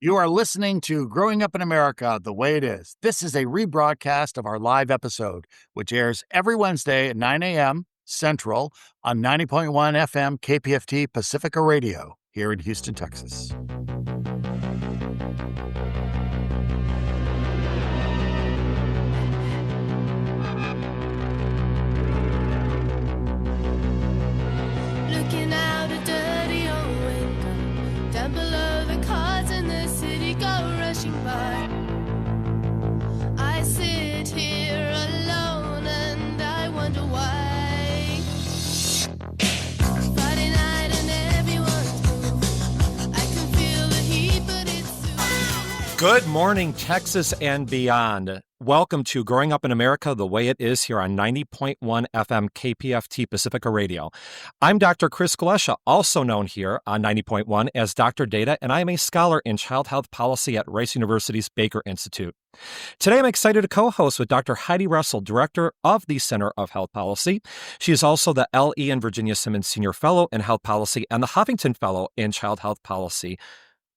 You are listening to Growing Up in America the Way It Is. This is a rebroadcast of our live episode, which airs every Wednesday at 9 a.m. Central on 90.1 FM KPFT Pacifica Radio here in Houston, Texas. Looking out a dirty old window, down below the cars in the city go rushing by. I sit here alone and I wonder why. Friday night and everyone's moved. I can feel the heat, but it's soon. Good morning, Texas and beyond. Welcome to Growing Up in America the Way It Is here on 90.1 FM KPFT Pacifica Radio. I'm Dr. Chris Kulesza, also known here on 90.1 as Dr. Data, and I am a scholar in child health policy at Rice University's Baker Institute. Today, I'm excited to co-host with Dr. Heidi Russell, Director of the Center of Health Policy. She is also the L.E. and Virginia Simmons Senior Fellow in Health Policy and the Huffington Fellow in Child Health Policy.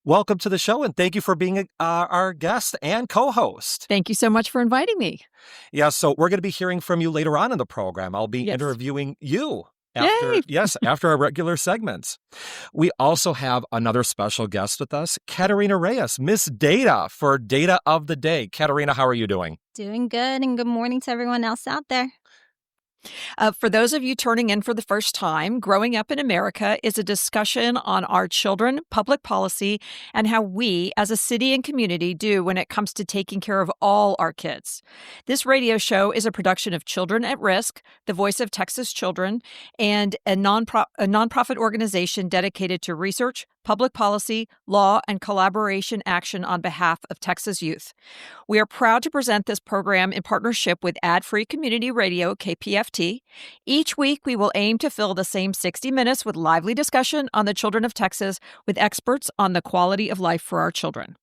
Welcome to the show, and thank you for being our guest and co-host. Thank you so much for inviting me. Yeah, so we're going to be hearing from you later on in the program. I'll be interviewing you after our regular segments. We also have another special guest with us, Katerina Reyes, Miss Data for Data of the Day. Katerina, how are you doing? Doing good, and good morning to everyone else out there. For those of you turning in for the first time, Growing Up in America is a discussion on our children, public policy, and how we as a city and community do when it comes to taking care of all our kids. This radio show is a production of Children at Risk, the Voice of Texas Children, and a nonprofit organization dedicated to research, public policy, law, and collaboration action on behalf of Texas youth. We are proud to present this program in partnership with Ad-Free Community Radio, KPFT. Each week, we will aim to fill the same 60 minutes with lively discussion on the children of Texas with experts on the quality of life for our children.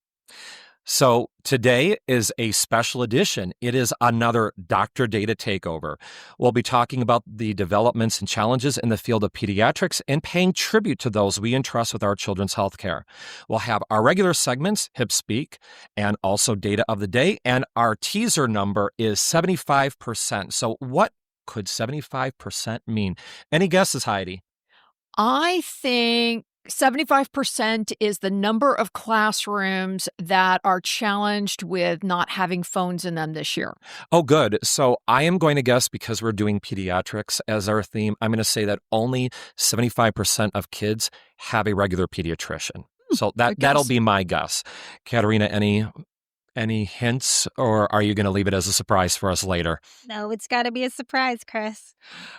So today is a special edition. It is another Dr. Data takeover. We'll be talking about the developments and challenges in the field of pediatrics and paying tribute to those we entrust with our children's health care. We'll have our regular segments, Hip Speak, and also Data of the Day, and our teaser number is 75%. So what could 75% mean? Any guesses, Heidi? I think 75% is the number of classrooms that are challenged with not having phones in them this year. Oh, good. So I am going to guess, because we're doing pediatrics as our theme, I'm going to say that only 75% of kids have a regular pediatrician. So that'll be my guess. Katerina, any hints, or are you going to leave it as a surprise for us later? No, it's got to be a surprise, Chris.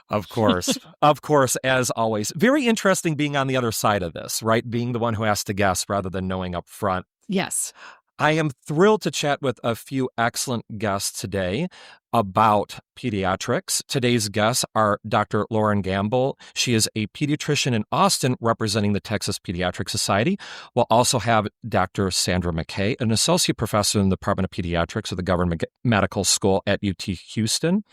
Of course. Of course, as always. Very interesting being on the other side of this, right? Being the one who has to guess rather than knowing up front. Yes. I am thrilled to chat with a few excellent guests today about pediatrics. Today's guests are Dr. Lauren Gambill. She is a pediatrician in Austin representing the Texas Pediatric Society. We'll also have Dr. Sandra McKay, an associate professor in the Department of Pediatrics of the Government Medical School at UT Houston.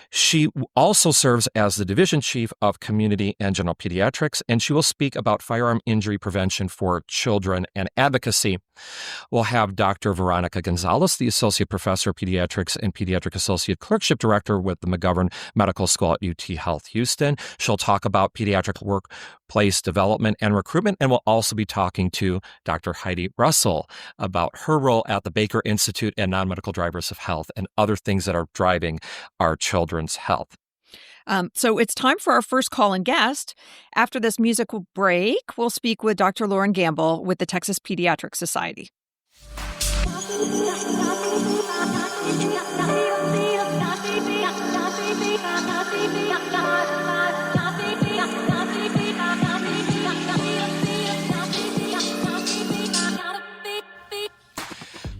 She also serves as the division chief of community and general pediatrics, and she will speak about firearm injury prevention for children and advocacy. We'll have Dr. Veronica Gonzalez, the associate professor of pediatrics and pediatric associate clerkship director with the McGovern Medical School at UTHealth Houston. She'll talk about pediatric workplace development and recruitment, and we'll also be talking to Dr. Heidi Russell about her role at the Baker Institute and non-medical drivers of health and other things that are driving our children's health. So it's time for our first call and guest. After this musical break, we'll speak with Dr. Lauren Gambill with the Texas Pediatric Society.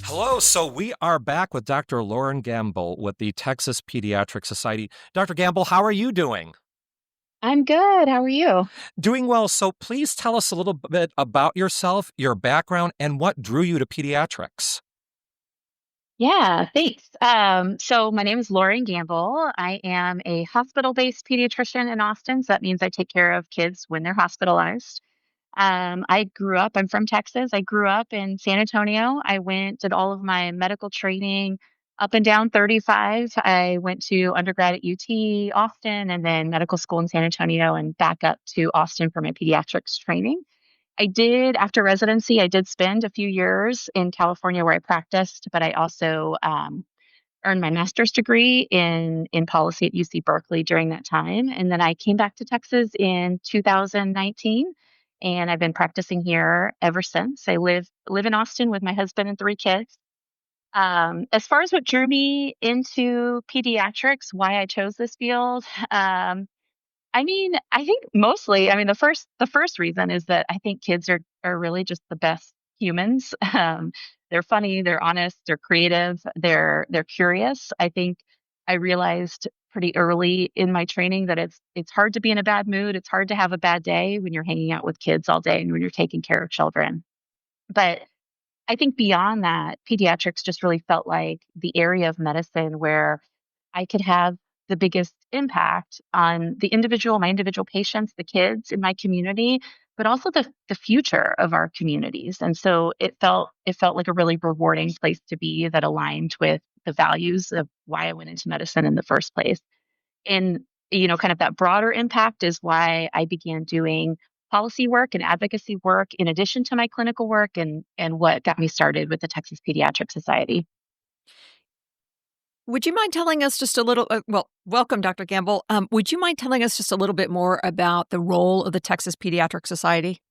Hello. So we are back with Dr. Lauren Gambill with the Texas Pediatric Society. Dr. Gambill, how are you doing? I'm good. How are you? Doing well. So please tell us a little bit about yourself, your background, and what drew you to pediatrics. Yeah, thanks. So my name is Lauren Gambill. I am a hospital-based pediatrician in Austin. So that means I take care of kids when they're hospitalized. I'm from Texas. I grew up in San Antonio. Did all of my medical training up and down 35. I went to undergrad at UT Austin and then medical school in San Antonio and back up to Austin for my pediatrics training. After residency, I did spend a few years in California where I practiced, but I also earned my master's degree in policy at UC Berkeley during that time. And then I came back to Texas in 2019 and I've been practicing here ever since. I live in Austin with my husband and three kids. As far as what drew me into pediatrics, why I chose this field, I think mostly, the first reason is that I think kids are really just the best humans. They're funny, they're honest, they're creative, they're curious. I think I realized pretty early in my training that it's hard to be in a bad mood. It's hard to have a bad day when you're hanging out with kids all day and when you're taking care of children. But I think beyond that, pediatrics just really felt like the area of medicine where I could have the biggest impact on my individual patients, the kids in my community, but also the future of our communities. And so it felt like a really rewarding place to be that aligned with the values of why I went into medicine in the first place. And kind of that broader impact is why I began doing policy work and advocacy work in addition to my clinical work and what got me started with the Texas Pediatric Society. Would you mind telling us just a little? Welcome, Dr. Gambill. Would you mind telling us just a little bit more about the role of the Texas Pediatric Society?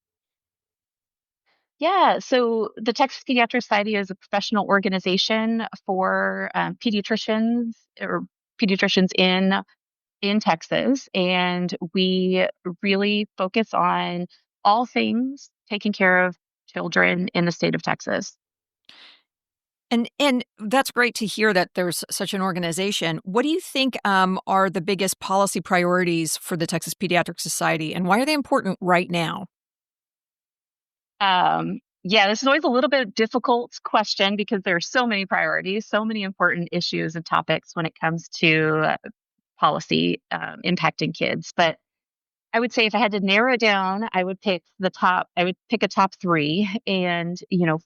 Yeah, so the Texas Pediatric Society is a professional organization for pediatricians in Texas, and we really focus on all things taking care of children in the state of Texas. And that's great to hear that there's such an organization. What do you think are the biggest policy priorities for the Texas Pediatric Society, and why are they important right now? Yeah, this is always a little bit difficult question because there are so many priorities, so many important issues and topics when it comes to policy impacting kids. But I would say if I had to narrow it down, I would pick a top three. And,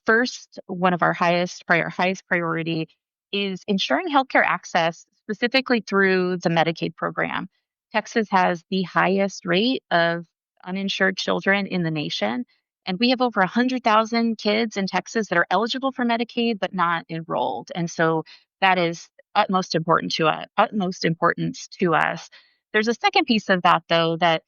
first, one of our highest priority is ensuring healthcare access, specifically through the Medicaid program. Texas has the highest rate of uninsured children in the nation. And we have over 100,000 kids in Texas that are eligible for Medicaid, but not enrolled. And so that is utmost importance to us. There's a second piece of that, though, that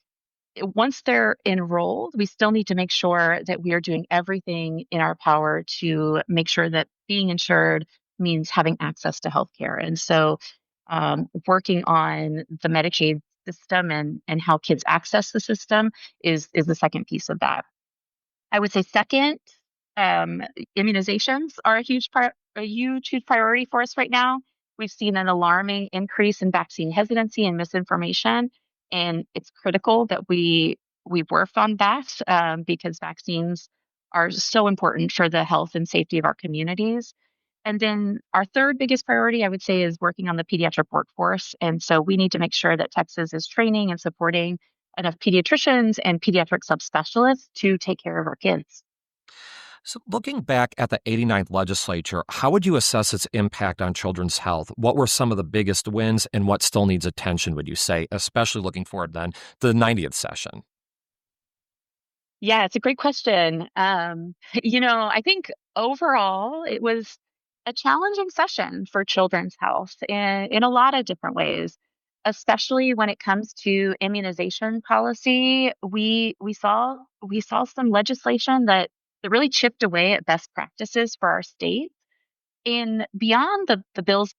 once they're enrolled, we still need to make sure that we are doing everything in our power to make sure that being insured means having access to healthcare. And so, working on the Medicaid system and how kids access the system is the second piece of that. I would say second, um, immunizations are a huge priority for us right now. We've seen an alarming increase in vaccine hesitancy and misinformation, and it's critical that we work on that because vaccines are so important for the health and safety of our communities. And then our third biggest priority, I would say, is working on the pediatric workforce. And so we need to make sure that Texas is training and supporting enough pediatricians and pediatric subspecialists to take care of our kids. So, looking back at the 89th legislature, how would you assess its impact on children's health? What were some of the biggest wins and what still needs attention, would you say, especially looking forward then to the 90th session? Yeah, it's a great question. I think overall it was a challenging session for children's health in a lot of different ways, especially when it comes to immunization policy. We saw some legislation that really chipped away at best practices for our state. And beyond the bills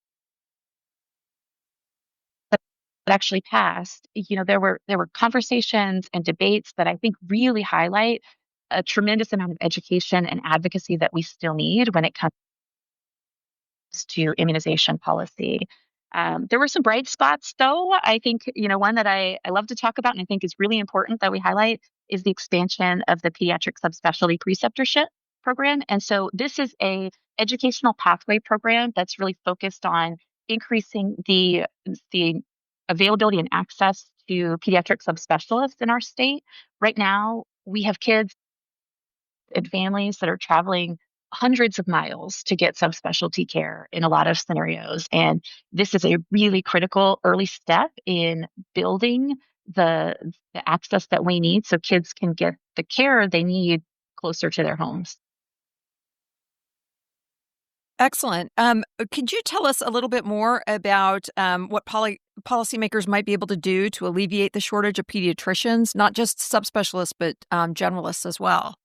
that actually passed, there were conversations and debates that I think really highlight a tremendous amount of education and advocacy that we still need when it comes to immunization policy. There were some bright spots, though. I think, one that I love to talk about and I think is really important that we highlight is the expansion of the pediatric subspecialty preceptorship program. And so this is a educational pathway program that's really focused on increasing the availability and access to pediatric subspecialists in our state. Right now, we have kids and families that are traveling hundreds of miles to get subspecialty care in a lot of scenarios. And this is a really critical early step in building the, the access that we need so kids can get the care they need closer to their homes. Excellent. Could you tell us a little bit more about what policymakers might be able to do to alleviate the shortage of pediatricians, not just subspecialists, but generalists as well?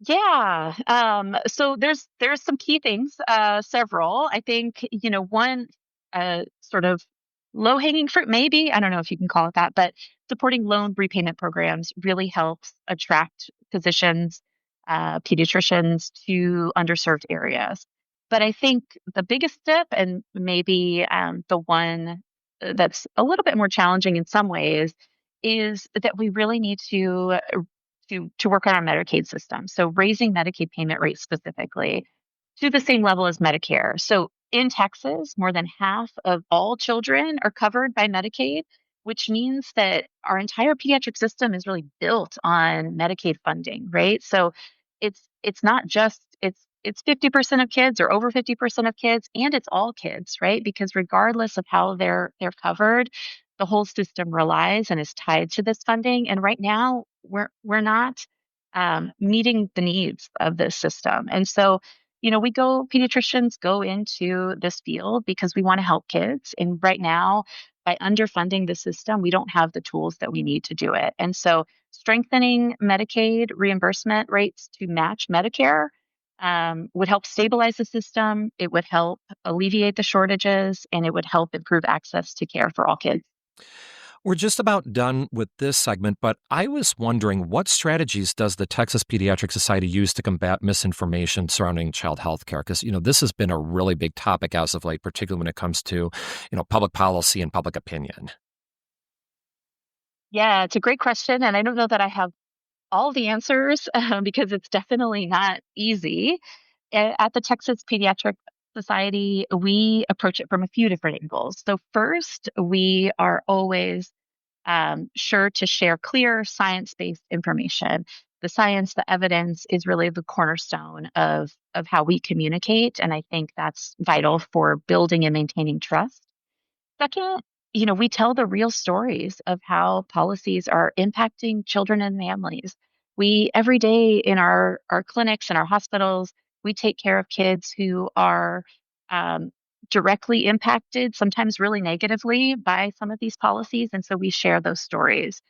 Yeah. So there's some key things, several. I think, one sort of low hanging fruit, maybe, I don't know if you can call it that, but supporting loan repayment programs really helps attract physicians, pediatricians to underserved areas. But I think the biggest step, and maybe the one that's a little bit more challenging in some ways, is that we really need to work on our Medicaid system. So raising Medicaid payment rates specifically to the same level as Medicare. So in Texas, more than half of all children are covered by Medicaid, which means that our entire pediatric system is really built on Medicaid funding, right? So it's not just it's 50% of kids or over 50% of kids, and it's all kids, right? Because regardless of how they're covered, the whole system relies and is tied to this funding. And right now, we're not meeting the needs of this system. And so, pediatricians go into this field because we want to help kids. And right now, by underfunding the system, we don't have the tools that we need to do it. And so, strengthening Medicaid reimbursement rates to match Medicare would help stabilize the system. It would help alleviate the shortages, and it would help improve access to care for all kids. We're just about done with this segment, but I was wondering what strategies does the Texas Pediatric Society use to combat misinformation surrounding child health care? Because, this has been a really big topic as of late, particularly when it comes to, public policy and public opinion. Yeah, it's a great question. And I don't know that I have all the answers because it's definitely not easy. At the Texas Pediatric Society, we approach it from a few different angles. So, first, we are always sure to share clear science-based information. The science, the evidence is really the cornerstone of how we communicate. And I think that's vital for building and maintaining trust. Second, we tell the real stories of how policies are impacting children and families. We, every day in our clinics and our hospitals, we take care of kids who are um, directly impacted, sometimes really negatively, by some of these policies. And so we share those stories.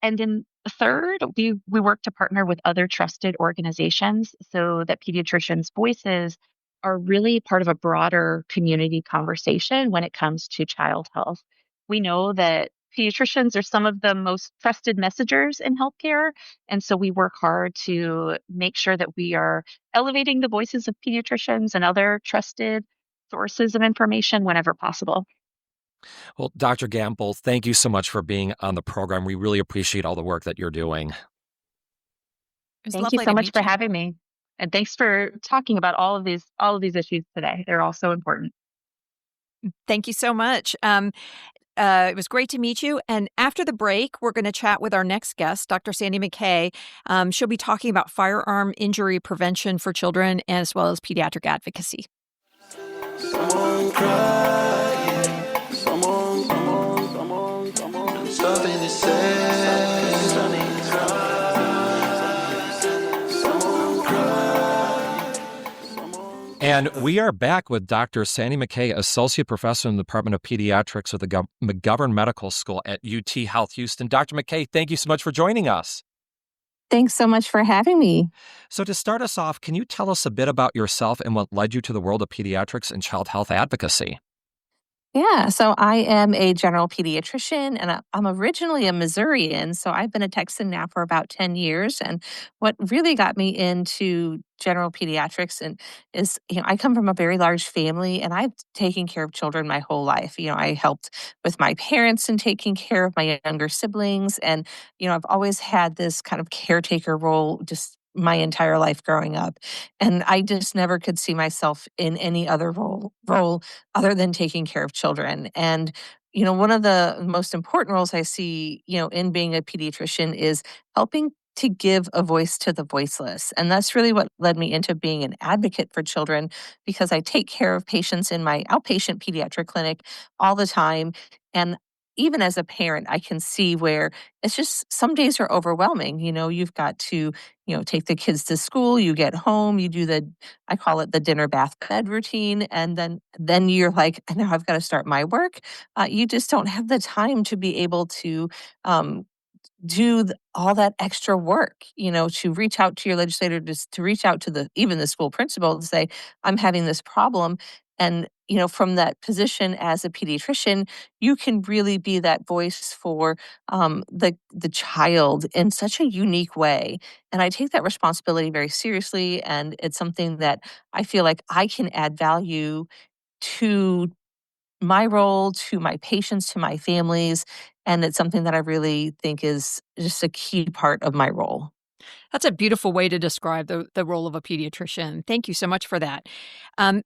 And then third, we work to partner with other trusted organizations so that pediatricians' voices are really part of a broader community conversation when it comes to child health. We know that pediatricians are some of the most trusted messengers in healthcare. And so we work hard to make sure that we are elevating the voices of pediatricians and other trusted sources of information whenever possible. Well, Dr. Gambill, thank you so much for being on the program. We really appreciate all the work that you're doing. It was Thank you lovely so to much meet for you. having me. And thanks for talking about all of these issues today. They're all so important. Thank you so much. It was great to meet you. And after the break, we're going to chat with our next guest, Dr. Sandy McKay. She'll be talking about firearm injury prevention for children as well as pediatric advocacy. Someone crying, someone, something to say. Someone crying. And we are back with Dr. Sandy McKay, Associate Professor in the Department of Pediatrics at the McGovern Medical School at UTHealth Houston. Dr. McKay, thank you so much for joining us. Thanks so much for having me. So to start us off, can you tell us a bit about yourself and what led you to the world of pediatrics and child health advocacy? Yeah, so I am a general pediatrician and I'm originally a Missourian. So I've been a Texan now for about 10 years. And what really got me into general pediatrics and is, I come from a very large family and I've taken care of children my whole life. I helped with my parents in taking care of my younger siblings. And, I've always had this kind of caretaker role just my entire life growing up. And I just never could see myself in any other role other than taking care of children. And, one of the most important roles I see, in being a pediatrician is helping to give a voice to the voiceless. And that's really what led me into being an advocate for children, because I take care of patients in my outpatient pediatric clinic all the time. And even as a parent, I can see where it's just some days are overwhelming. You've got to, take the kids to school, you get home, you do I call it the dinner, bath, bed routine. And then you're like, now I've got to start my work. You just don't have the time to be able to um, do all that extra work, to reach out to your legislator, to reach out to even the school principal to say, I'm having this problem. And, from that position as a pediatrician, you can really be that voice for the child in such a unique way. And I take that responsibility very seriously. And it's something that I feel like I can add value to my role, to my patients, to my families, and it's something that I really think is just a key part of my role. That's a beautiful way to describe the role of a pediatrician. Thank you so much for that. Um,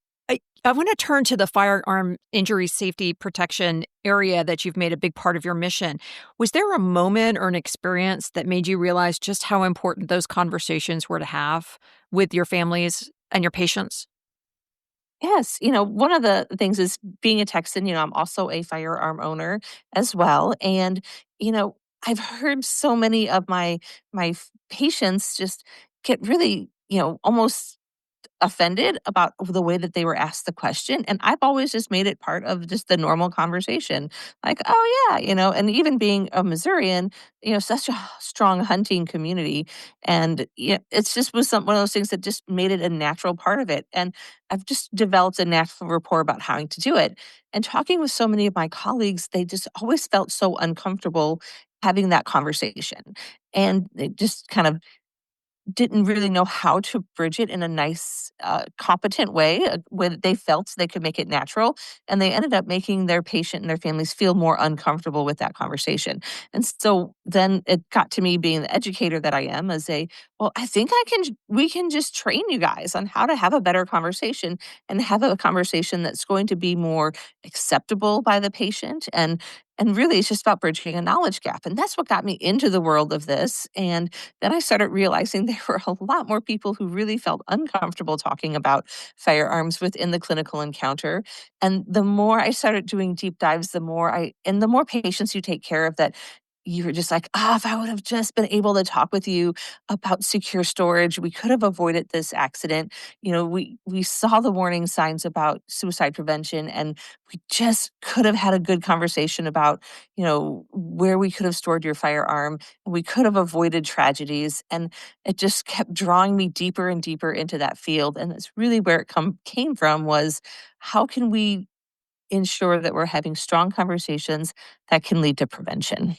I want to turn to the firearm injury safety protection area that you've made a big part of your mission. Was there a moment or an experience that made you realize just how important those conversations were to have with your families and your patients? Yes, one of the things is being a Texan, I'm also a firearm owner as well. And, you know, I've heard so many of my patients just get really, almost offended about the way that they were asked the question, and I've always just made it part of just the normal conversation. Like, "Oh, yeah," and even being a Missourian, such a strong hunting community, and, it's just was one of those things that just made it a natural part of it, and I've just developed a natural rapport about how to do it, and talking with so many of my colleagues, they just always felt so uncomfortable having that conversation, and they just kind of didn't really know how to bridge it in a nice, competent way, way that they felt they could make it natural, and they ended up making their patient and their families feel more uncomfortable with that conversation. And so then it got to me being the educator that I am as well, I think we can just train you guys on how to have a better conversation and have a conversation that's going to be more acceptable by the patient, and really it's just about bridging a knowledge gap. And that's what got me into the world of this. And then I started realizing there were a lot more people who really felt uncomfortable talking about firearms within the clinical encounter. And the more I started doing deep dives, and the more patients you take care of that you were just like, if I would have just been able to talk with you about secure storage, we could have avoided this accident. We saw the warning signs about suicide prevention, and we just could have had a good conversation about, where we could have stored your firearm, and we could have avoided tragedies. And it just kept drawing me deeper and deeper into that field. And that's really where it came from, was how can we ensure that we're having strong conversations that can lead to prevention?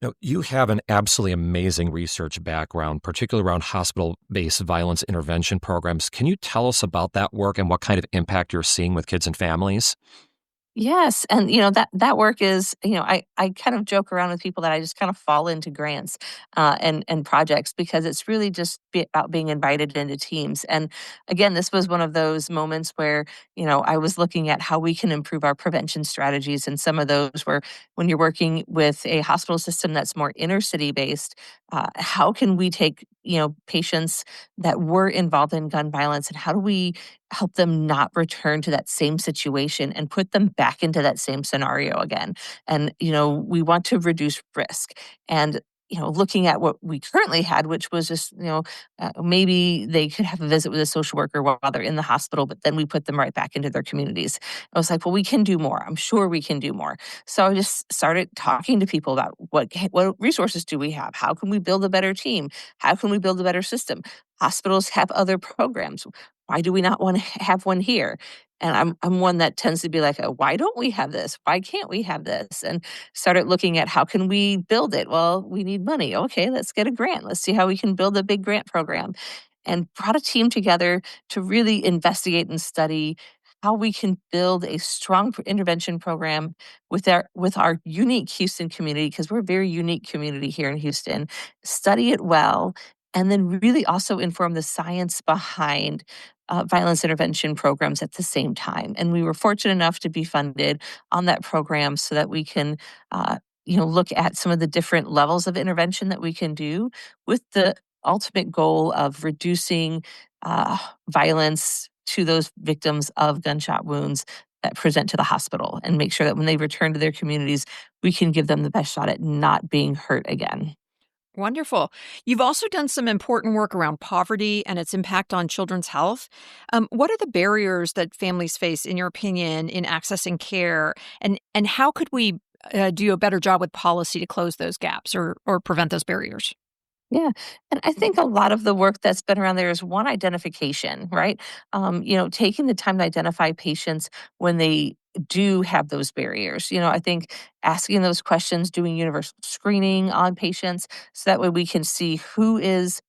Now, you have an absolutely amazing research background, particularly around hospital-based violence intervention programs. Can you tell us about that work and what kind of impact you're seeing with kids and families? Yes, and that work is, I kind of joke around with people that I just kind of fall into grants and projects, because it's really just about being invited into teams. And again, this was one of those moments where I was looking at how we can improve our prevention strategies, and some of those were when you're working with a hospital system that's more inner city based. How can we take patients that were involved in gun violence, and how do we help them not return to that same situation and put them back into that same scenario again? And, we want to reduce risk. And, looking at what we currently had, which was just, maybe they could have a visit with a social worker while they're in the hospital, but then we put them right back into their communities. I was like, well, we can do more. I'm sure we can do more. So I just started talking to people about what resources do we have? How can we build a better team? How can we build a better system? Hospitals have other programs. Why do we not want to have one here? And I'm one that tends to be like, why don't we have this? Why can't we have this? And started looking at how can we build it? Well, we need money. Okay, let's get a grant. Let's see how we can build a big grant program. And brought a team together to really investigate and study how we can build a strong intervention program with our unique Houston community, because we're a very unique community here in Houston. Study it well, and then really also inform the science behind violence intervention programs at the same time. And we were fortunate enough to be funded on that program so that we can look at some of the different levels of intervention that we can do with the ultimate goal of reducing violence to those victims of gunshot wounds that present to the hospital, and make sure that when they return to their communities, we can give them the best shot at not being hurt again. Wonderful. You've also done some important work around poverty and its impact on children's health. What are the barriers that families face, in your opinion, in accessing care, and how could we do a better job with policy to close those gaps or prevent those barriers? Yeah. And I think a lot of the work that's been around there is one, identification, right? Taking the time to identify patients when they do have those barriers. I think asking those questions, doing universal screening on patients, so that way we can see who is,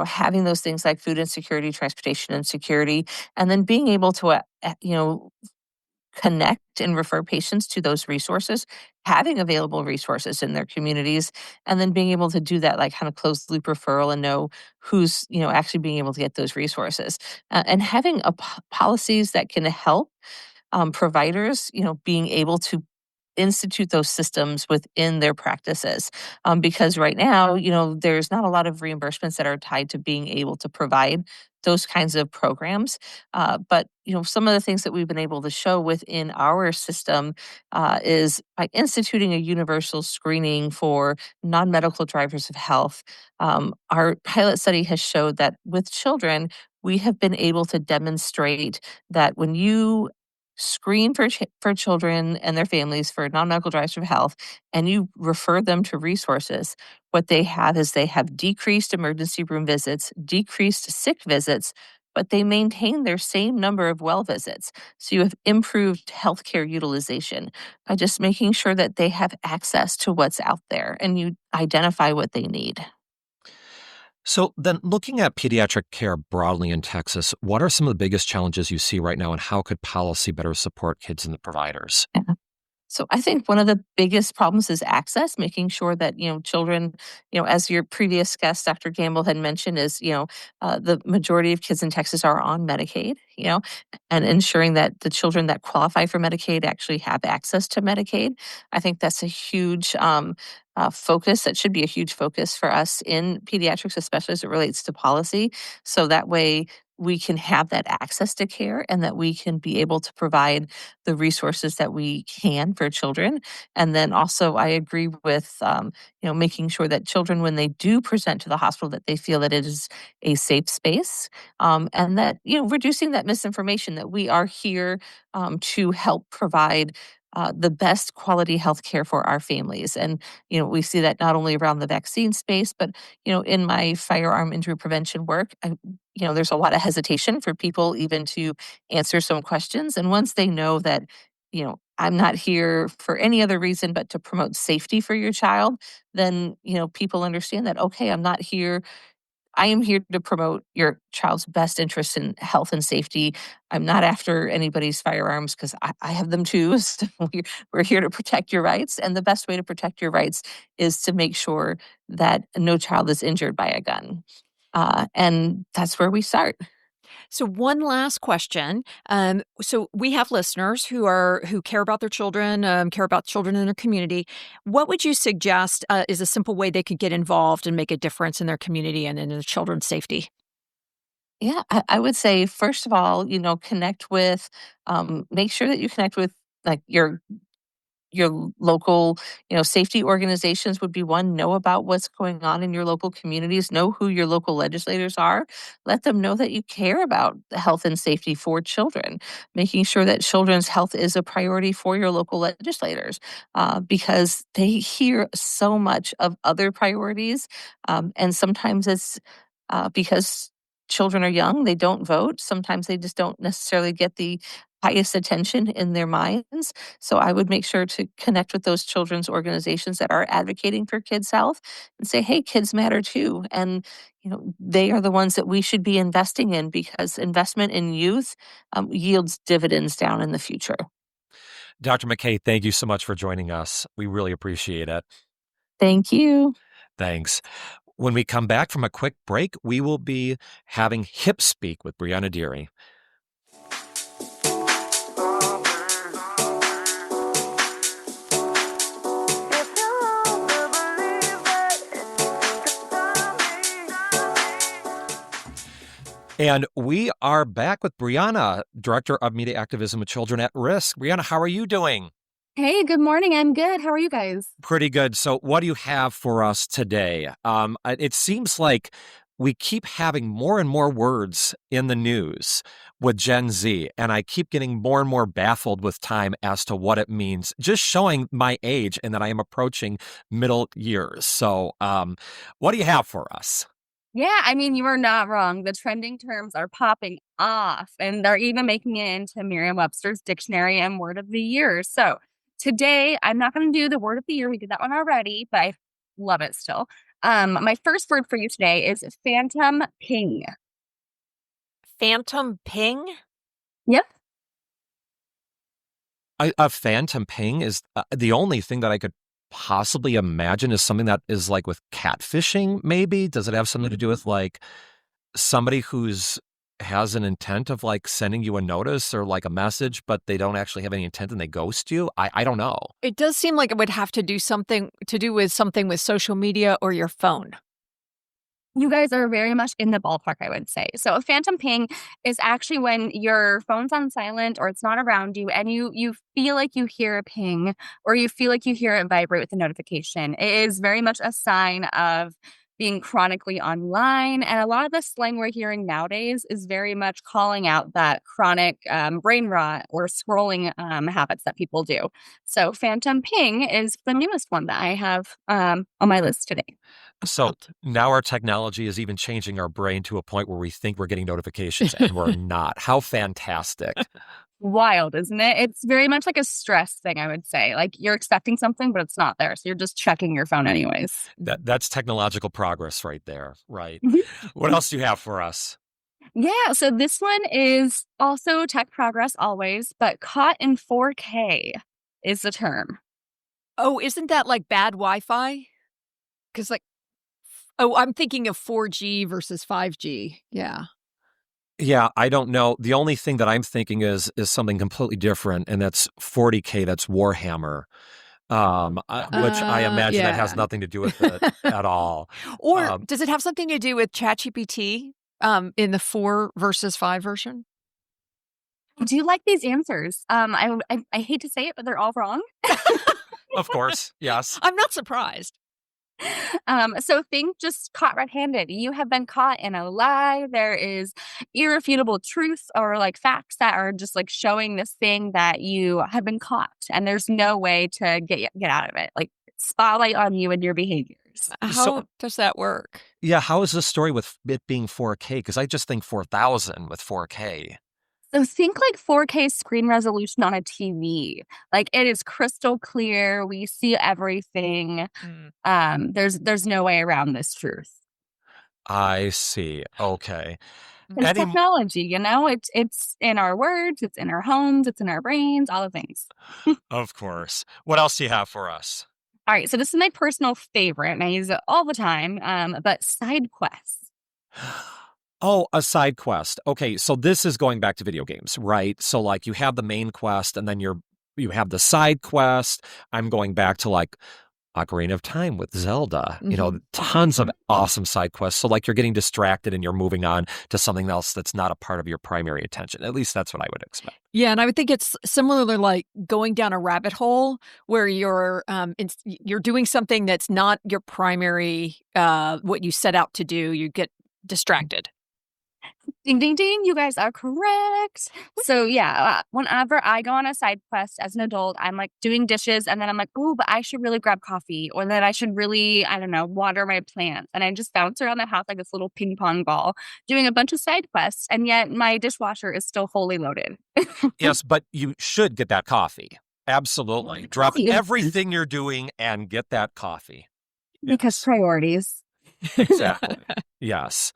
having those things like food insecurity, transportation insecurity, and then being able to, connect and refer patients to those resources, having available resources in their communities, and then being able to do that like kind of closed loop referral and know who's actually being able to get those resources, and having policies that can help providers being able to institute those systems within their practices. Because right now, there's not a lot of reimbursements that are tied to being able to provide those kinds of programs. But some of the things that we've been able to show within our system is by instituting a universal screening for non-medical drivers of health. Our pilot study has showed that with children, we have been able to demonstrate that when you screen for children and their families for non-medical drivers of health, and you refer them to resources, what they have is they have decreased emergency room visits, decreased sick visits, but they maintain their same number of well visits. So you have improved healthcare utilization by just making sure that they have access to what's out there and you identify what they need. So then, looking at pediatric care broadly in Texas, what are some of the biggest challenges you see right now, and how could policy better support kids and the providers? So I think one of the biggest problems is access, making sure that, children, as your previous guest, Dr. Gambill had mentioned, is, the majority of kids in Texas are on Medicaid, and ensuring that the children that qualify for Medicaid actually have access to Medicaid. I think that's a huge focus. That should be a huge focus for us in pediatrics, especially as it relates to policy. So that way we can have that access to care and that we can be able to provide the resources that we can for children. And then also, I agree with making sure that children, when they do present to the hospital, that they feel that it is a safe space, and that reducing that misinformation that we are here to help provide. The best quality health care for our families. And, we see that not only around the vaccine space, but, in my firearm injury prevention work, there's a lot of hesitation for people even to answer some questions. And once they know that, I'm not here for any other reason but to promote safety for your child, then, people understand that, okay, I am here to promote your child's best interest in health and safety. I'm not after anybody's firearms because I have them too. So we're here to protect your rights. And the best way to protect your rights is to make sure that no child is injured by a gun. And that's where we start. So one last question. So we have listeners who care about their children, care about children in their community. What would you suggest is a simple way they could get involved and make a difference in their community and in their children's safety? Yeah, I would say, first of all, connect with, make sure that you connect with like your local, safety organizations would be one. Know about what's going on in your local communities. Know who your local legislators are. Let them know that you care about the health and safety for children. Making sure that children's health is a priority for your local legislators, because they hear so much of other priorities, and sometimes it's because children are young, they don't vote. Sometimes they just don't necessarily get the highest attention in their minds. So I would make sure to connect with those children's organizations that are advocating for kids' health and say, hey, kids matter too. And, they are the ones that we should be investing in, because investment in youth yields dividends down in the future. Dr. McKay, thank you so much for joining us. We really appreciate it. Thank you. Thanks. When we come back from a quick break, we will be having Hip Speak with Briauna Derry. If you And we are back with Briauna, Director of Media Activism with Children at Risk. Briauna, how are you doing? Hey, good morning. I'm good. How are you guys? Pretty good. So what do you have for us today? It seems like we keep having more and more words in the news with Gen Z, and I keep getting more and more baffled with time as to what it means, just showing my age and that I am approaching middle years. So what do you have for us? Yeah, I mean, you are not wrong. The trending terms are popping off, and they're even making it into Merriam-Webster's dictionary and word of the year. So today, I'm not going to do the word of the year. We did that one already, but I love it still. My first word for you today is phantom ping. Phantom ping? Yep. A phantom ping is the only thing that I could possibly imagine is something that is like with catfishing, maybe. Does it have something to do with like somebody who's has an intent of like sending you a notice or like a message, but they don't actually have any intent and they ghost you? I don't know. It does seem like it would have to do with something with social media or your phone. You guys are very much in the ballpark, I would say. So a phantom ping is actually when your phone's on silent or it's not around you and you feel like you hear a ping or you feel like you hear it vibrate with a notification. It is very much a sign of being chronically online. And a lot of the slang we're hearing nowadays is very much calling out that chronic brain rot or scrolling habits that people do. So phantom ping is the newest one that I have on my list today. So now our technology is even changing our brain to a point where we think we're getting notifications and we're not. How fantastic. Wild, isn't it? It's very much like a stress thing, I would say. Like you're expecting something, but it's not there. So you're just checking your phone anyways. That's technological progress right there. Right. Mhm. What else do you have for us? Yeah, so this one is also tech progress always, but caught in 4K is the term. Oh, isn't that like bad Wi-Fi? Because I'm thinking of 4G versus 5G. Yeah. Yeah, I don't know. The only thing that I'm thinking is something completely different, and that's 40K. That's Warhammer, which I imagine that has yeah. nothing to do with it at all. Or does it have something to do with ChatGPT in the 4 versus 5 version? I do like these answers. I hate to say it, but they're all wrong. Of course, yes. I'm not surprised. So think just caught red-handed. You have been caught in a lie. There is irrefutable truth or like facts that are just like showing this thing that you have been caught, and there's no way to get out of it. Like spotlight on you and your behaviors. How does that work? Yeah, how is this story with it being 4K? Because I just think 4,000 with 4K. So think like 4K screen resolution on a TV. Like it is crystal clear. We see everything. There's no way around this truth. I see. Okay. It's Any technology, you know? It's in our words, it's in our homes, it's in our brains, all the things. Of course. What else do you have for us? All right, so this is my personal favorite, and I use it all the time. But side quests. Oh, a side quest. Okay, so this is going back to video games, right? So like you have the main quest and then you have the side quest. I'm going back to like Ocarina of Time with Zelda, tons of awesome side quests. So like you're getting distracted and you're moving on to something else that's not a part of your primary attention. At least that's what I would expect. Yeah, and I would think it's similarly like going down a rabbit hole where you're doing something that's not your primary what you set out to do. You get distracted. Ding, ding, ding. You guys are correct. So yeah, whenever I go on a side quest as an adult, I'm like doing dishes and then I'm like, oh, but I should really grab coffee or that I should really, I don't know, water my plants. And I just bounce around the house like this little ping pong ball doing a bunch of side quests. And yet my dishwasher is still fully loaded. Yes, but you should get that coffee. Absolutely. Drop everything you're doing and get that coffee. Because priorities. Exactly. Yes.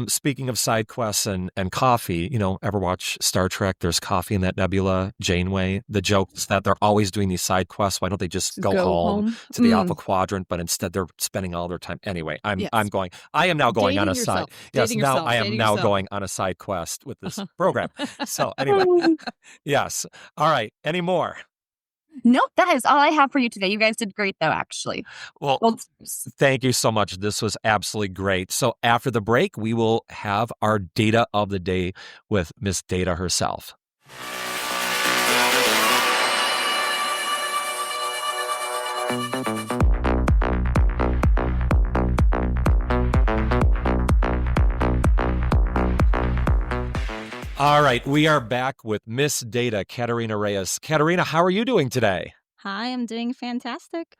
Speaking of side quests and coffee, ever watch Star Trek? There's coffee in that nebula, Janeway. The joke is that they're always doing these side quests. Why don't they just go home to the Alpha Quadrant? But instead they're spending all their time. Anyway, I am now going on a side. Yes, now I am now going on a side quest with this program. So anyway, yes. All right. Any more? Nope, that is all I have for you today. You guys did great, though, actually. Well, thank you so much. This was absolutely great. So after the break, we will have our data of the day with Miss Data herself. All right, we are back with Miss Data, Katerina Reyes. Katerina, how are you doing today? Hi, I'm doing fantastic.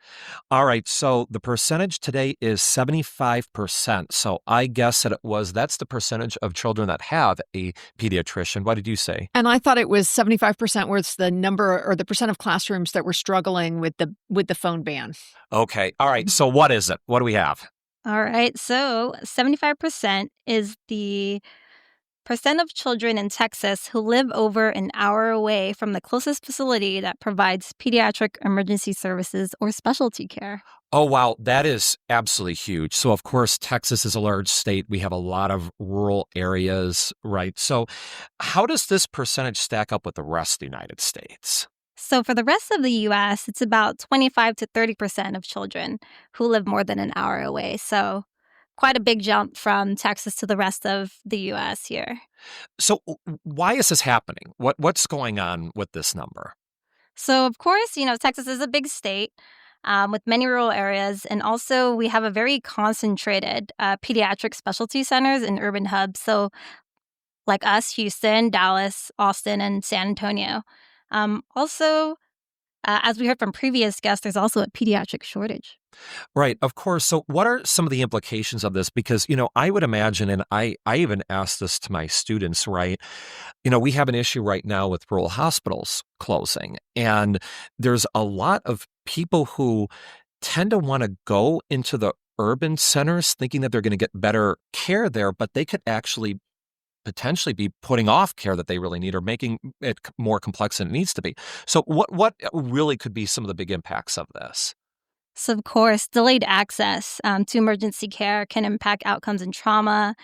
All right, so the percentage today is 75%. So I guess that's the percentage of children that have a pediatrician. What did you say? And I thought it was 75% was the number or the percent of classrooms that were struggling with the phone ban. Okay, all right, so what is it? What do we have? All right, so 75% is the percent of children in Texas who live over an hour away from the closest facility that provides pediatric emergency services or specialty care. Oh, wow, that is absolutely huge. So, of course, Texas is a large state. We have a lot of rural areas, right? So, how does this percentage stack up with the rest of the United States? So for the rest of the U.S., it's about 25 to 30% of children who live more than an hour away. So quite a big jump from Texas to the rest of the U.S. here. So, why is this happening? What's going on with this number? So, of course, Texas is a big state with many rural areas. And also, we have a very concentrated pediatric specialty centers in urban hubs. So, like us, Houston, Dallas, Austin, and San Antonio. Also, as we heard from previous guests, there's also a pediatric shortage. Right, of course. So what are some of the implications of this? Because, I would imagine, and I even asked this to my students, right? We have an issue right now with rural hospitals closing. And there's a lot of people who tend to want to go into the urban centers thinking that they're going to get better care there, but they could actually potentially be putting off care that they really need or making it more complex than it needs to be. So what really could be some of the big impacts of this? So, of course, delayed access to emergency care can impact outcomes in trauma,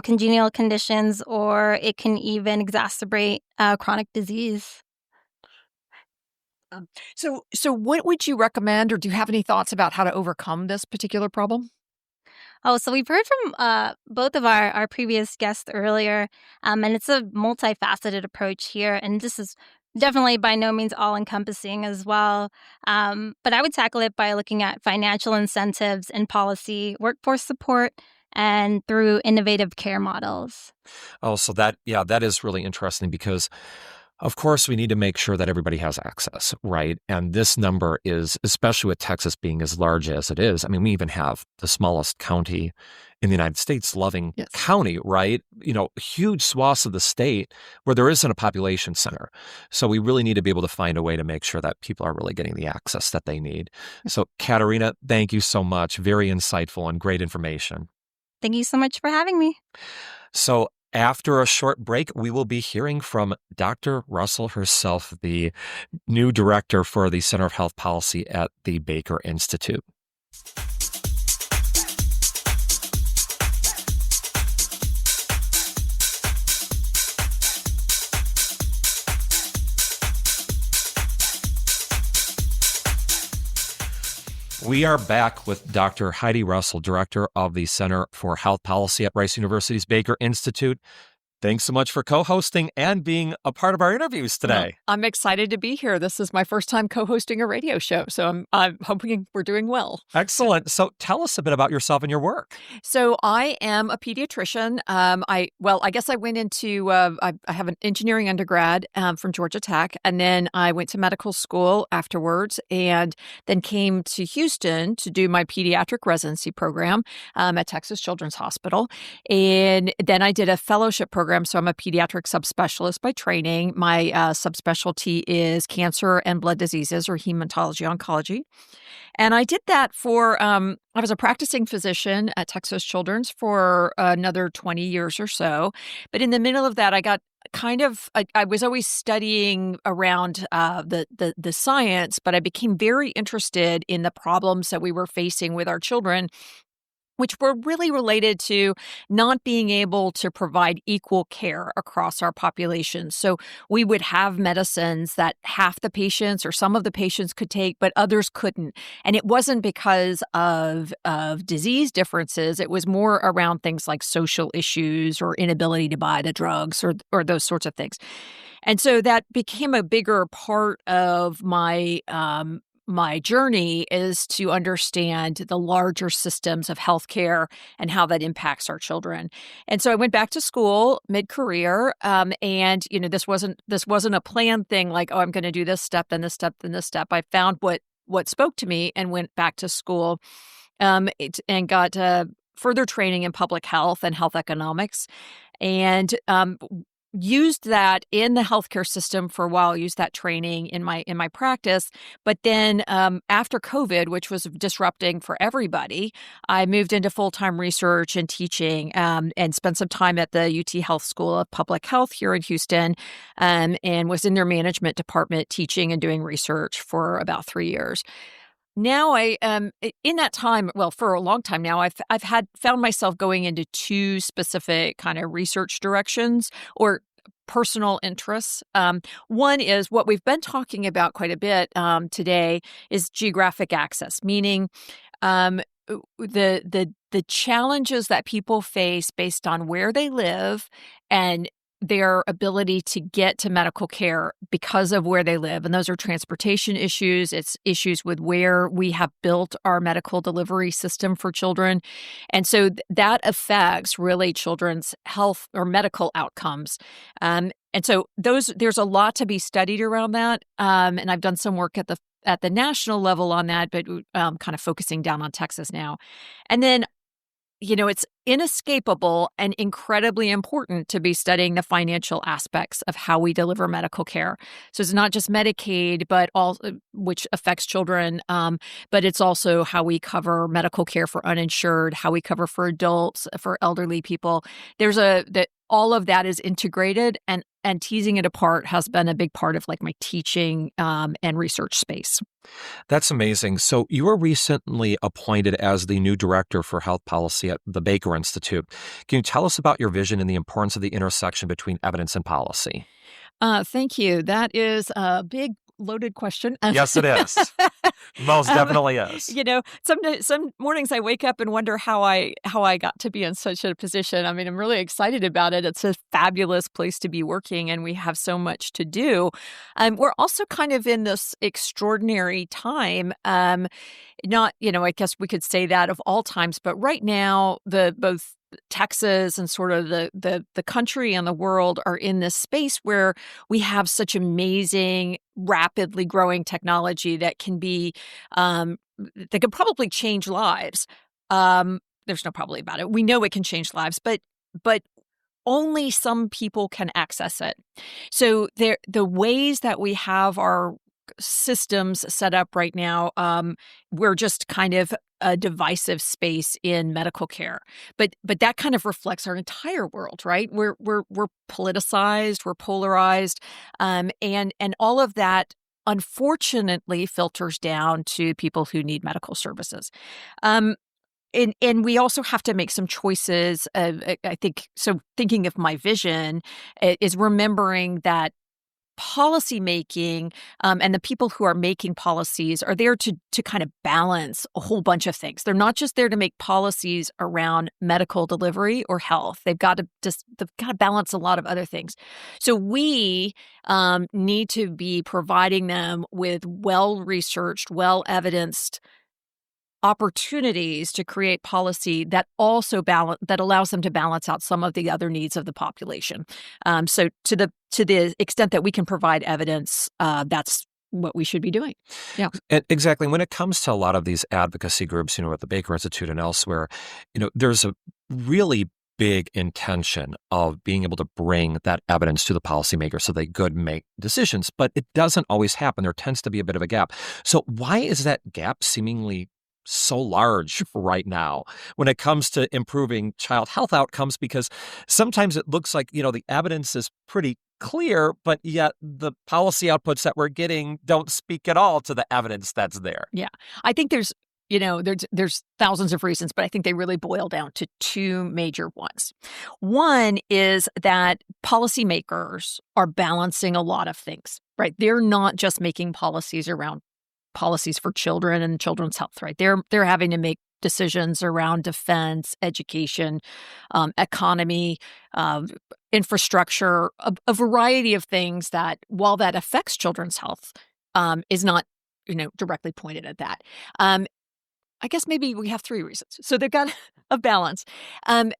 congenital conditions, or it can even exacerbate chronic disease. So what would you recommend, or do you have any thoughts about how to overcome this particular problem? Oh, so we've heard from both of our previous guests earlier, and it's a multifaceted approach here. And this is definitely by no means all-encompassing as well. But I would tackle it by looking at financial incentives and policy, workforce support, and through innovative care models. Oh, so that is really interesting because, of course, we need to make sure that everybody has access, right? And this number is, especially with Texas being as large as it is, I mean, we even have the smallest county in the United States, Loving Yes. County, right? Huge swaths of the state where there isn't a population center. So we really need to be able to find a way to make sure that people are really getting the access that they need. So, Katerina, thank you so much. Very insightful and great information. Thank you so much for having me. So, after a short break, we will be hearing from Dr. Russell herself, the new director for the Center of Health Policy at the Baker Institute. We are back with Dr. Heidi Russell, director of the Center for Health Policy at Rice University's Baker Institute. Thanks so much for co-hosting and being a part of our interviews today. Well, I'm excited to be here. This is my first time co-hosting a radio show, so I'm hoping we're doing well. Excellent. So tell us a bit about yourself and your work. So I am a pediatrician. I guess I went into, I have an engineering undergrad from Georgia Tech, and then I went to medical school afterwards, and then came to Houston to do my pediatric residency program at Texas Children's Hospital. And then I did a fellowship program. So I'm a pediatric subspecialist by training. My subspecialty is cancer and blood diseases, or hematology oncology. And I did that for, I was a practicing physician at Texas Children's for another 20 years or so. But in the middle of that, I got I was always studying around the science, but I became very interested in the problems that we were facing with our children which were really related to not being able to provide equal care across our population. So we would have medicines that half the patients or some of the patients could take, but others couldn't. And it wasn't because of disease differences. It was more around things like social issues or inability to buy the drugs or those sorts of things. And so that became a bigger part of my journey, is to understand the larger systems of healthcare and how that impacts our children. And so I went back to school mid-career, and this wasn't a planned thing like, oh, I'm going to do this step, then this step, then this step. I found what spoke to me and went back to school, and got further training in public health and health economics, and used that in the healthcare system for a while, used that training in my practice. But then after COVID, which was disrupting for everybody, I moved into full-time research and teaching, and spent some time at the UTHealth School of Public Health here in Houston, and was in their management department teaching and doing research for about 3 years. Now in that time, well, for a long time now, I've found myself going into two specific kind of research directions or personal interests. One is what we've been talking about quite a bit today is geographic access, meaning the challenges that people face based on where they live and their ability to get to medical care because of where they live. And those are transportation issues. It's issues with where we have built our medical delivery system for children. And so that affects really children's health or medical outcomes. And so there's a lot to be studied around that. And I've done some work at the national level on that, but kind of focusing down on Texas now. And then it's inescapable and incredibly important to be studying the financial aspects of how we deliver medical care. So it's not just Medicaid, but which affects children, but it's also how we cover medical care for uninsured, how we cover for adults, for elderly people. All of that is integrated, and teasing it apart has been a big part of like my teaching and research space. That's amazing. So you were recently appointed as the new director for health policy at the Baker Institute. Can you tell us about your vision and the importance of the intersection between evidence and policy? Thank you. That is a big, loaded question. Yes, it is. Most definitely is. Some mornings I wake up and wonder how I got to be in such a position. I mean, I'm really excited about it. It's a fabulous place to be working, and we have so much to do. We're also kind of in this extraordinary time. Not, I guess we could say that of all times, but right now, both Texas and sort of the country and the world are in this space where we have such amazing, rapidly growing technology that can be that could probably change lives. There's no probably about it. We know it can change lives, but only some people can access it. So the ways that we have our systems set up right now, we're just kind of a divisive space in medical care, but that kind of reflects our entire world, right? We're politicized, we're polarized, and all of that unfortunately filters down to people who need medical services. And we also have to make some choices. I think so. Thinking of my vision is remembering that policy making and the people who are making policies are there to kind of balance a whole bunch of things. They're not just there to make policies around medical delivery or health. They've got to balance a lot of other things. So we need to be providing them with well-researched, well-evidenced opportunities to create policy that also that allows them to balance out some of the other needs of the population. So to the extent that we can provide evidence, that's what we should be doing. Yeah, exactly. When it comes to a lot of these advocacy groups, at the Baker Institute and elsewhere, there's a really big intention of being able to bring that evidence to the policymakers so they could make decisions, but it doesn't always happen. There tends to be a bit of a gap. So why is that gap seemingly so large right now when it comes to improving child health outcomes? Because sometimes it looks like, the evidence is pretty clear, but yet the policy outputs that we're getting don't speak at all to the evidence that's there. Yeah. I think there's there's thousands of reasons, but I think they really boil down to two major ones. One is that policymakers are balancing a lot of things, right? They're not just making policies around policies for children and children's health, right? They're having to make decisions around defense, education, economy, infrastructure, a variety of things that, while that affects children's health, is not directly pointed at that. I guess maybe we have three reasons. So they've got a balance. A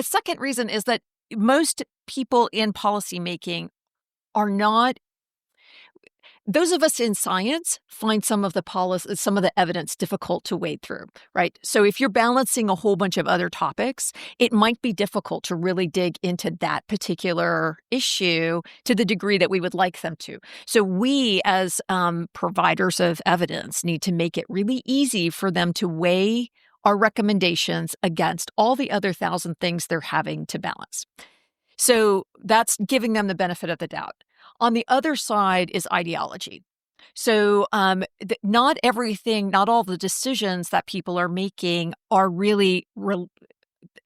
second reason is that most people in policymaking are not. Those of us in science find some of the evidence difficult to wade through, right? So if you're balancing a whole bunch of other topics, it might be difficult to really dig into that particular issue to the degree that we would like them to. So we, as providers of evidence, need to make it really easy for them to weigh our recommendations against all the other 1,000 things they're having to balance. So that's giving them the benefit of the doubt. On the other side is ideology. So not all the decisions that people are making are really,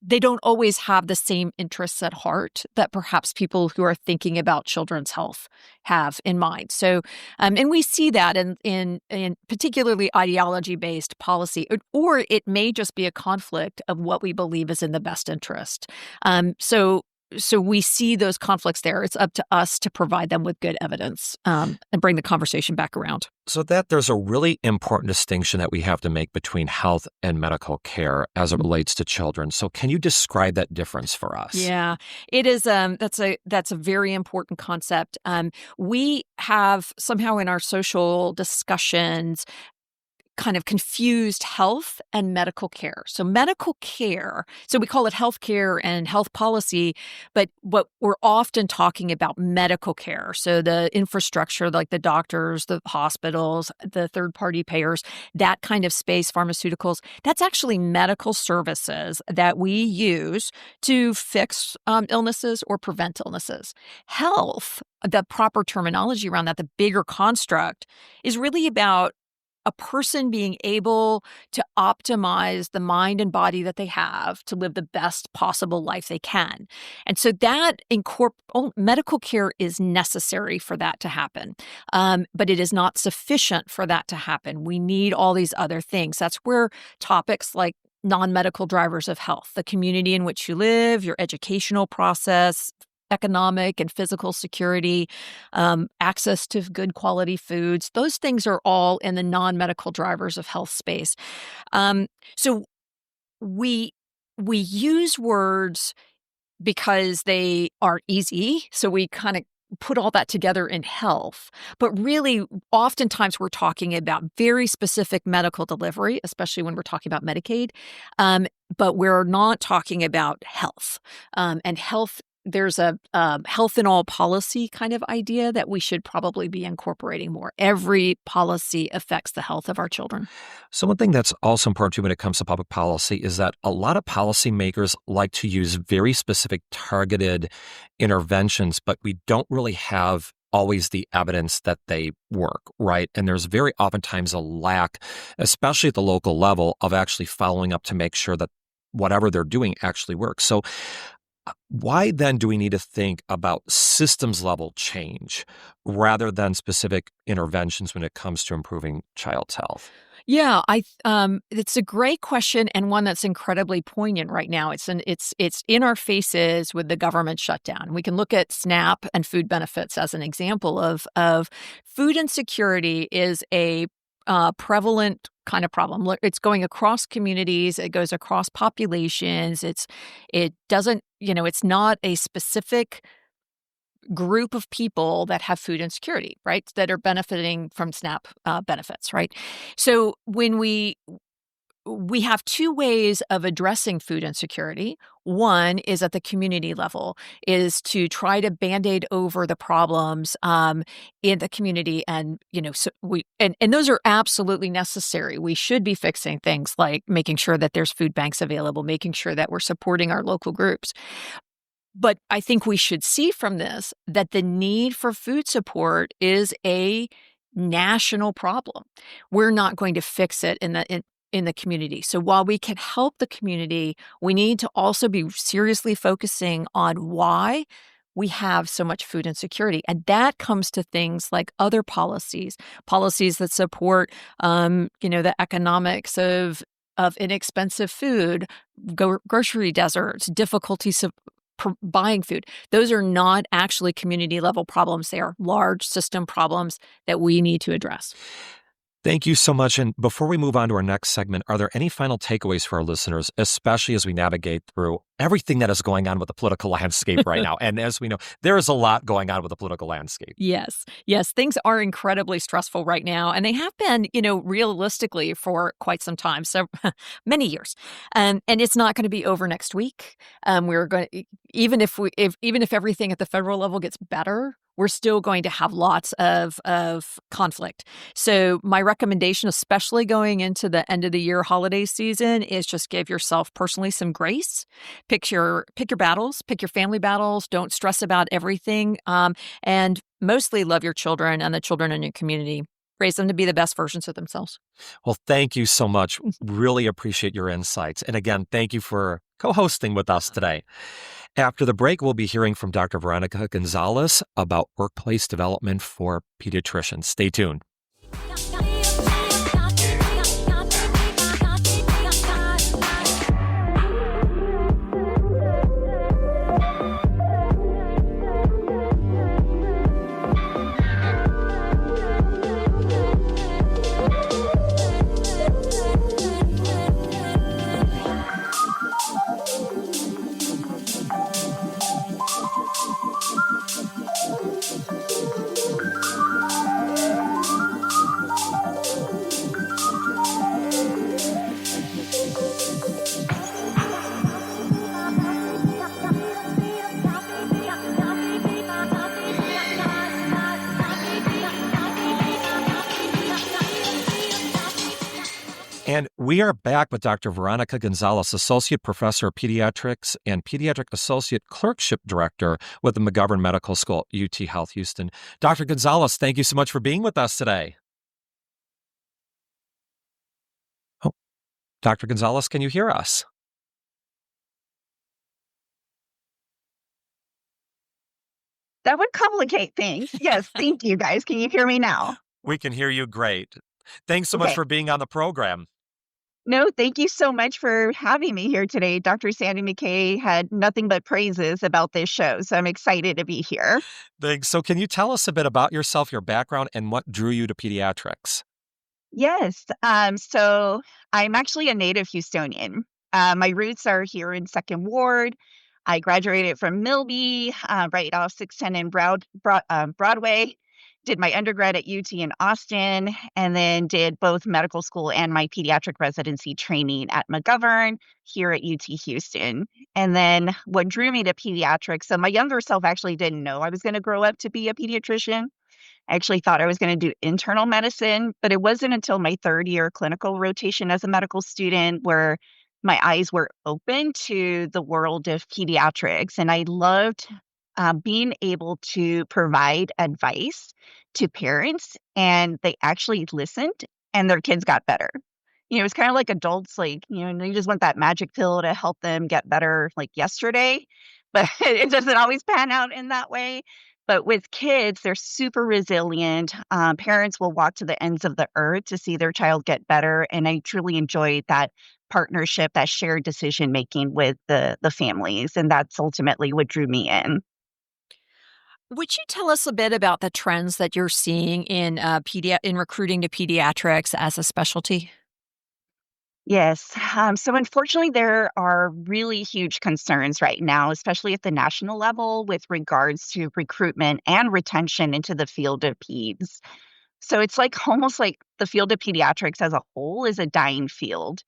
they don't always have the same interests at heart that perhaps people who are thinking about children's health have in mind. So, and we see that in particularly ideology-based policy, or it may just be a conflict of what we believe is in the best interest. So we see those conflicts there. It's up to us to provide them with good evidence and bring the conversation back around. So that there's a really important distinction that we have to make between health and medical care as it relates to children. So can you describe that difference for us? Yeah, it is. That's a very important concept. We have somehow in our social discussions kind of confused health and medical care. So medical care, so we call it health care and health policy, but what we're often talking about medical care. So the infrastructure, like the doctors, the hospitals, the third-party payers, that kind of space, pharmaceuticals, that's actually medical services that we use to fix illnesses or prevent illnesses. Health, the proper terminology around that, the bigger construct, is really about a person being able to optimize the mind and body that they have to live the best possible life they can. And so that medical care is necessary for that to happen. But it is not sufficient for that to happen. We need all these other things. That's where topics like non-medical drivers of health, the community in which you live, your educational process, economic and physical security, access to good quality foods. Those things are all in the non-medical drivers of health space. So we use words because they are easy. So we kind of put all that together in health. But really, oftentimes we're talking about very specific medical delivery, especially when we're talking about Medicaid. But we're not talking about health. And health, there's a health in all policy kind of idea that we should probably be incorporating more. Every policy affects the health of our children. So one thing that's also important too when it comes to public policy is that a lot of policymakers like to use very specific targeted interventions, but we don't really have always the evidence that they work, right? And there's very oftentimes a lack, especially at the local level, of actually following up to make sure that whatever they're doing actually works. So why then do we need to think about systems level change rather than specific interventions when it comes to improving child's health? Yeah, it's a great question and one that's incredibly poignant right now. It's in our faces with the government shutdown. We can look at SNAP and food benefits as an example of food insecurity is a prevalent kind of problem. It's going across communities. It goes across populations. It doesn't, it's not a specific group of people that have food insecurity, right? That are benefiting from SNAP benefits, right? So when we have two ways of addressing food insecurity. One is at the community level, is to try to Band-Aid over the problems in the community. And, and those are absolutely necessary. We should be fixing things like making sure that there's food banks available, making sure that we're supporting our local groups. But I think we should see from this that the need for food support is a national problem. We're not going to fix it in the community. So while we can help the community, we need to also be seriously focusing on why we have so much food insecurity. And that comes to things like other policies that support, the economics of inexpensive food, grocery deserts, difficulties of buying food. Those are not actually community level problems. They are large system problems that we need to address. Thank you so much. And before we move on to our next segment, are there any final takeaways for our listeners, especially as we navigate through everything that is going on with the political landscape right now? And as we know, there is a lot going on with the political landscape. Yes. Things are incredibly stressful right now. And they have been, realistically for quite some time, so many years. And it's not going to be over next week. We're going to, even if everything at the federal level gets better, we're still going to have lots of conflict. So my recommendation, especially going into the end of the year holiday season, is just give yourself personally some grace. Pick your battles, pick your family battles. Don't stress about everything. And mostly love your children and the children in your community. Raise them to be the best versions of themselves. Well, thank you so much. Really appreciate your insights. And again, thank you for co-hosting with us today. After the break, we'll be hearing from Dr. Veronica Gonzalez about workplace development for pediatricians. Stay tuned. And we are back with Dr. Veronica Gonzalez, Associate Professor of Pediatrics and Pediatric Associate Clerkship Director with the McGovern Medical School, UTHealth Houston. Dr. Gonzalez, thank you so much for being with us today. Oh, Dr. Gonzalez, can you hear us? That would complicate things. Yes, thank you guys. Can you hear me now? We can hear you great. Thanks so much for being on the program. No, thank you so much for having me here today. Dr. Sandra McKay had nothing but praises about this show, so I'm excited to be here. Thanks. So can you tell us a bit about yourself, your background, and what drew you to pediatrics? Yes, so I'm actually a native Houstonian. My roots are here in Second Ward. I graduated from Milby, right off 610 and Broadway. Did my undergrad at UT in Austin, and then did both medical school and my pediatric residency training at McGovern here at UT Houston. And then what drew me to pediatrics, so my younger self actually didn't know I was going to grow up to be a pediatrician. I actually thought I was going to do internal medicine, but it wasn't until my third year clinical rotation as a medical student where my eyes were open to the world of pediatrics. And I loved being able to provide advice to parents, and they actually listened and their kids got better. It's kind of like adults, like, they just want that magic pill to help them get better like yesterday, but it doesn't always pan out in that way. But with kids, they're super resilient. Parents will walk to the ends of the earth to see their child get better. And I truly enjoyed that partnership, that shared decision making with the families. And that's ultimately what drew me in. Would you tell us a bit about the trends that you're seeing in in recruiting to pediatrics as a specialty? Yes. So unfortunately, there are really huge concerns right now, especially at the national level with regards to recruitment and retention into the field of peds. So it's like almost like the field of pediatrics as a whole is a dying field.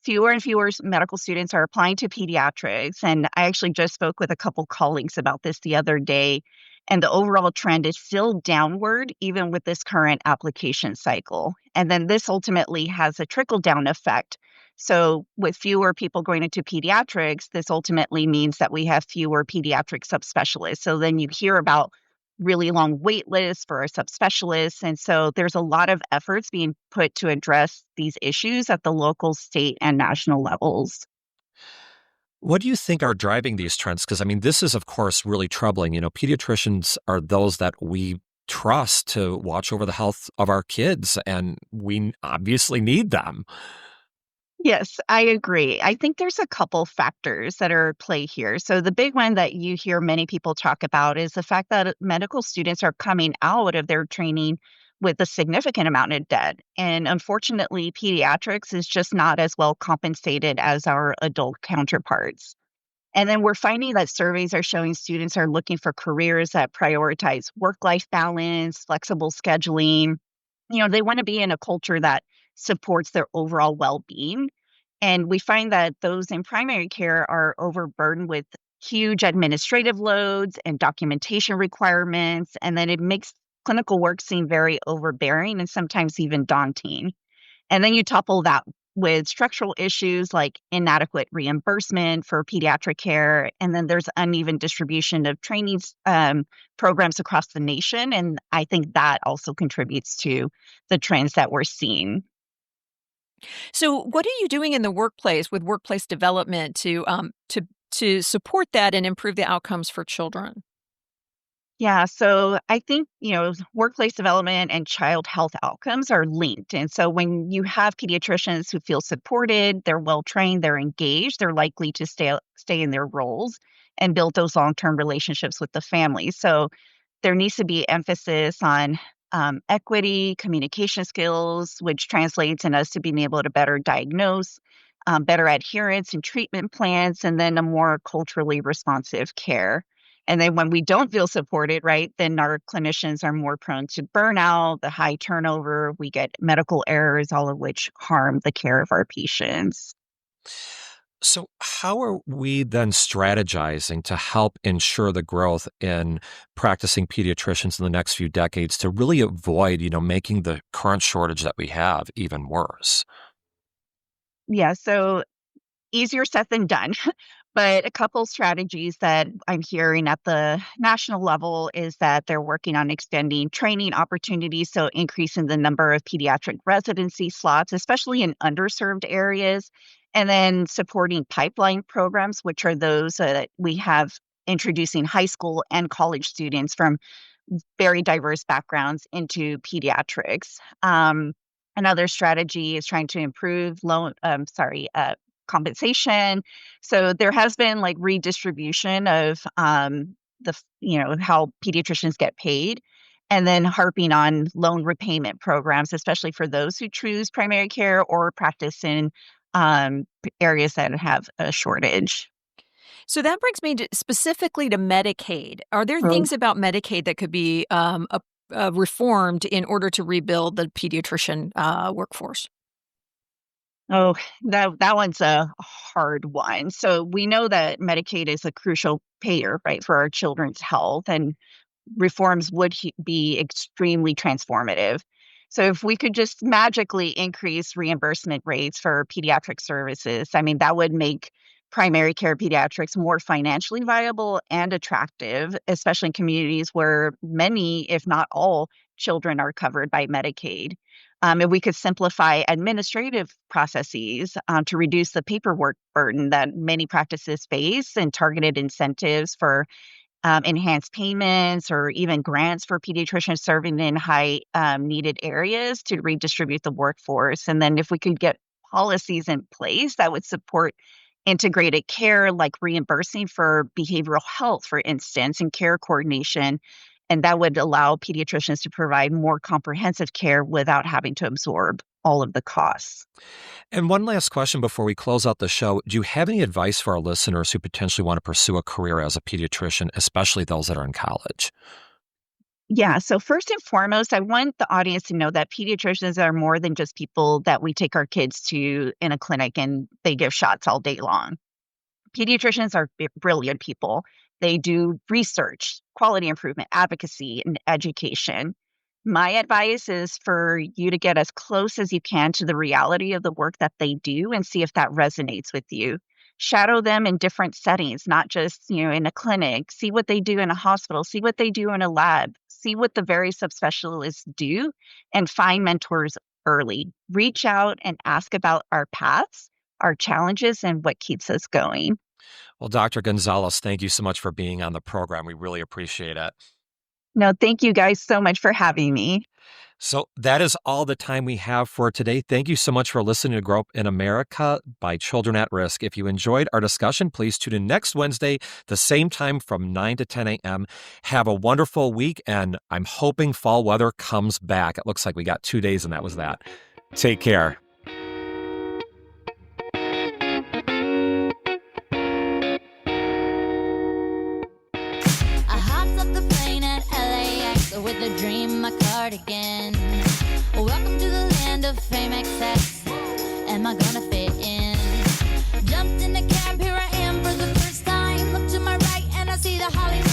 Fewer and fewer medical students are applying to pediatrics. And I actually just spoke with a couple colleagues about this the other day. And the overall trend is still downward, even with this current application cycle. And then this ultimately has a trickle down effect. So with fewer people going into pediatrics, this ultimately means that we have fewer pediatric subspecialists. So then you hear about really long wait lists for our subspecialists. And so there's a lot of efforts being put to address these issues at the local, state, and national levels. What do you think are driving these trends? Because, I mean, this is, of course, really troubling. Pediatricians are those that we trust to watch over the health of our kids, and we obviously need them. Yes, I agree. I think there's a couple factors that are at play here. So the big one that you hear many people talk about is the fact that medical students are coming out of their training with a significant amount of debt. And unfortunately, pediatrics is just not as well compensated as our adult counterparts. And then we're finding that surveys are showing students are looking for careers that prioritize work-life balance, flexible scheduling. They want to be in a culture that supports their overall well-being. And we find that those in primary care are overburdened with huge administrative loads and documentation requirements. And then it makes clinical work seem very overbearing and sometimes even daunting. And then you topple that with structural issues like inadequate reimbursement for pediatric care. And then there's uneven distribution of training programs across the nation. And I think that also contributes to the trends that we're seeing. So, what are you doing in the workplace with workplace development to support that and improve the outcomes for children? Yeah, so I think, workplace development and child health outcomes are linked. And so when you have pediatricians who feel supported, they're well trained, they're engaged, they're likely to stay in their roles and build those long-term relationships with the family. So there needs to be emphasis on equity, communication skills, which translates in us to being able to better diagnose, better adherence and treatment plans, and then a more culturally responsive care. And then when we don't feel supported, right, then our clinicians are more prone to burnout, the high turnover, we get medical errors, all of which harm the care of our patients. So, how are we then strategizing to help ensure the growth in practicing pediatricians in the next few decades to really avoid, making the current shortage that we have even worse? Yeah, so easier said than done. But a couple strategies that I'm hearing at the national level is that they're working on extending training opportunities, so increasing the number of pediatric residency slots, especially in underserved areas, and then supporting pipeline programs, which are those that we have introducing high school and college students from very diverse backgrounds into pediatrics. Another strategy is trying to improve compensation. So there has been like redistribution of how pediatricians get paid, and then harping on loan repayment programs, especially for those who choose primary care or practice in areas that have a shortage. So that brings me specifically to Medicaid. Are there things about Medicaid that could be reformed in order to rebuild the pediatrician workforce? Oh, that one's a hard one. So we know that Medicaid is a crucial payer, right, for our children's health, and reforms would be extremely transformative. So if we could just magically increase reimbursement rates for pediatric services, I mean, that would make primary care pediatrics more financially viable and attractive, especially in communities where many, if not all, children are covered by Medicaid. And we could simplify administrative processes to reduce the paperwork burden that many practices face, and targeted incentives for enhanced payments or even grants for pediatricians serving in high needed areas to redistribute the workforce. And then if we could get policies in place that would support integrated care, like reimbursing for behavioral health, for instance, and care coordination, and that would allow pediatricians to provide more comprehensive care without having to absorb all of the costs. And one last question before we close out the show. Do you have any advice for our listeners who potentially want to pursue a career as a pediatrician, especially those that are in college? Yeah, so first and foremost, I want the audience to know that pediatricians are more than just people that we take our kids to in a clinic and they give shots all day long. Pediatricians are brilliant people. They do research, quality improvement, advocacy, and education. My advice is for you to get as close as you can to the reality of the work that they do and see if that resonates with you. shadow them in different settings, not just, in a clinic. See what they do in a hospital, see what they do in a lab, see what the various subspecialists do, and find mentors early. Reach out and ask about our paths, our challenges, and what keeps us going. Well, Dr. Gonzalez, thank you so much for being on the program. We really appreciate it. No, thank you guys so much for having me. So that is all the time we have for today. Thank you so much for listening to Grow Up in America by Children at Risk. If you enjoyed our discussion, please tune in next Wednesday, the same time from 9 to 10 a.m. Have a wonderful week, and I'm hoping fall weather comes back. It looks like we got 2 days, and that was that. Take care. I hopped off the plane at LAX with a dream, my cardigan. Welcome to the land of fame excess. Am I gonna fit in? Jumped in the cab, here I am for the first time. Look to my right and I see the Hollywood